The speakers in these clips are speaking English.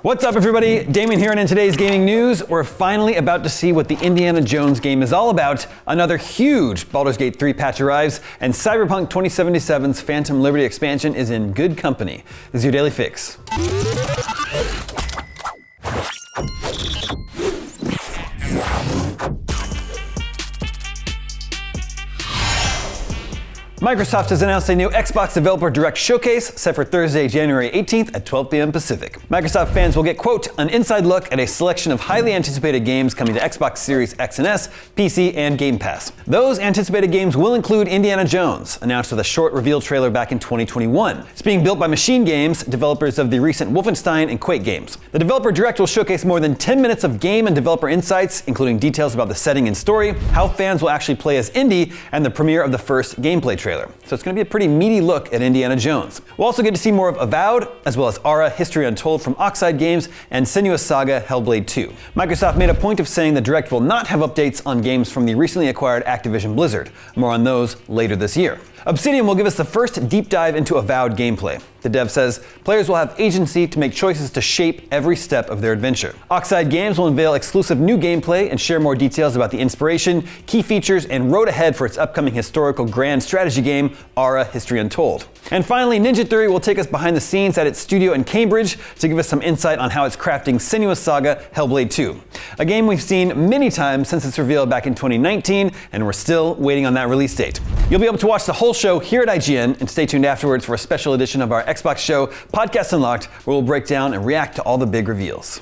What's up, everybody? Damon here, and in today's gaming news, we're finally about to see what the Indiana Jones game is all about. Another huge Baldurs Gate 3 patch arrives, and Cyberpunk 2077's Phantom Liberty expansion is in good company. This is your Daily Fix. Microsoft has announced a new Xbox Developer Direct Showcase set for Thursday, January 18th at 12 p.m. Pacific. Microsoft fans will get, quote, an inside look at a selection of highly anticipated games coming to Xbox Series X and S, PC, and Game Pass. Those anticipated games will include Indiana Jones, announced with a short reveal trailer back in 2021. It's being built by MachineGames, developers of the recent Wolfenstein and Quake games. The Developer Direct will showcase more than 10 minutes of game and developer insights, including details about the setting and story, how fans will actually play as Indy, and the premiere of the first gameplay trailer. So it's going to be a pretty meaty look at Indiana Jones. We'll also get to see more of Avowed, as well as Ara, History Untold from Oxide Games, and Senua Saga, Hellblade II. Microsoft made a point of saying the Direct will not have updates on games from the recently acquired Activision Blizzard. More on those later this year. Obsidian will give us the first deep dive into Avowed gameplay. The dev says players will have agency to make choices to shape every step of their adventure. Oxide Games will unveil exclusive new gameplay and share more details about the inspiration, key features, and road ahead for its upcoming historical grand strategy game, Ara, History Untold. And finally, Ninja Theory will take us behind the scenes at its studio in Cambridge to give us some insight on how it's crafting Senua Saga, Hellblade II. A game we've seen many times since its reveal back in 2019, and we're still waiting on that release date. You'll be able to watch the whole show here at IGN, and stay tuned afterwards for a special edition of our Xbox show, Podcast Unlocked, where we'll break down and react to all the big reveals.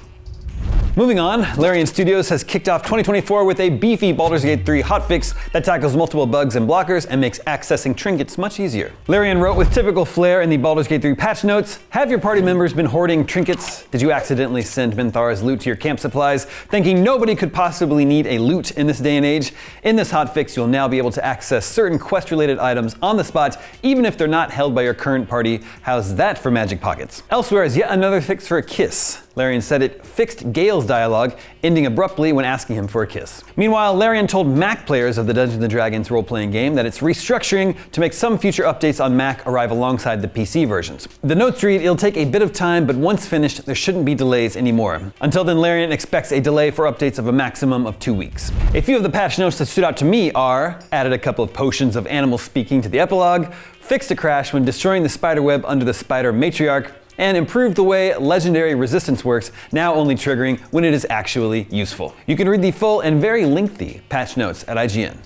Moving on, Larian Studios has kicked off 2024 with a beefy Baldurs Gate 3 hotfix that tackles multiple bugs and blockers and makes accessing trinkets much easier. Larian wrote with typical flair in the Baldurs Gate 3 patch notes, have your party members been hoarding trinkets? Did you accidentally send Minthar's loot to your camp supplies, thinking nobody could possibly need a loot in this day and age? In this hotfix, you'll now be able to access certain quest-related items on the spot, even if they're not held by your current party. How's that for magic pockets? Elsewhere is yet another fix for a kiss. Larian said it fixed Gale's dialogue, ending abruptly when asking him for a kiss. Meanwhile, Larian told Mac players of the Dungeons & Dragons role-playing game that it's restructuring to make some future updates on Mac arrive alongside the PC versions. The notes read, it'll take a bit of time, but once finished, there shouldn't be delays anymore. Until then, Larian expects a delay for updates of a maximum of 2 weeks. A few of the patch notes that stood out to me are, added a couple of potions of animal speaking to the epilogue, fixed a crash when destroying the spiderweb under the spider matriarch, and improved the way legendary resistance works, now only triggering when it is actually useful. You can read the full and very lengthy patch notes at IGN.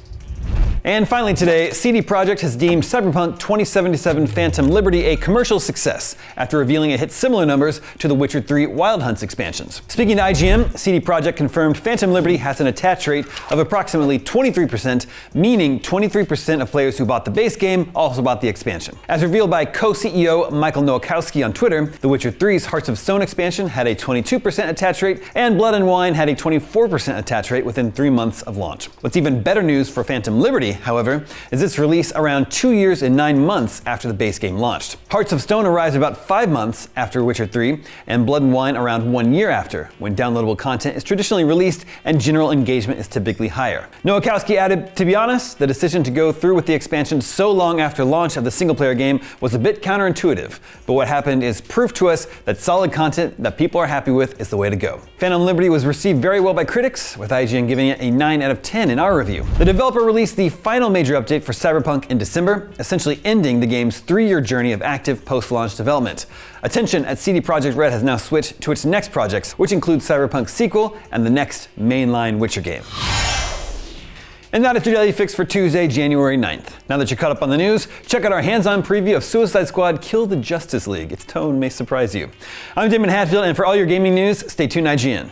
And finally today, CD Projekt has deemed Cyberpunk 2077 Phantom Liberty a commercial success after revealing it hit similar numbers to the Witcher 3 Wild Hunts expansions. Speaking to IGN, CD Projekt confirmed Phantom Liberty has an attach rate of approximately 23%, meaning 23% of players who bought the base game also bought the expansion. As revealed by co-CEO Michael Nowakowski on Twitter, The Witcher 3's Hearts of Stone expansion had a 22% attach rate, and Blood and Wine had a 24% attach rate within 3 months of launch. What's even better news for Phantom Liberty, however, is its release around 2 years and 9 months after the base game launched. Hearts of Stone arrives about 5 months after Witcher 3, and Blood and Wine around 1 year after, when downloadable content is traditionally released and general engagement is typically higher. Nowakowski added, to be honest, the decision to go through with the expansion so long after launch of the single-player game was a bit counterintuitive, but what happened is proof to us that solid content that people are happy with is the way to go. Phantom Liberty was received very well by critics, with IGN giving it a 9 out of 10 in our review. The developer released the final major update for Cyberpunk in December, essentially ending the game's 3-year journey of active post-launch development. Attention at CD Projekt RED has now switched to its next projects, which include Cyberpunk's sequel and the next mainline Witcher game. And that is your Daily Fix for Tuesday, January 9th. Now that you're caught up on the news, check out our hands-on preview of Suicide Squad Kill the Justice League. Its tone may surprise you. I'm Damon Hatfield, and for all your gaming news, stay tuned IGN.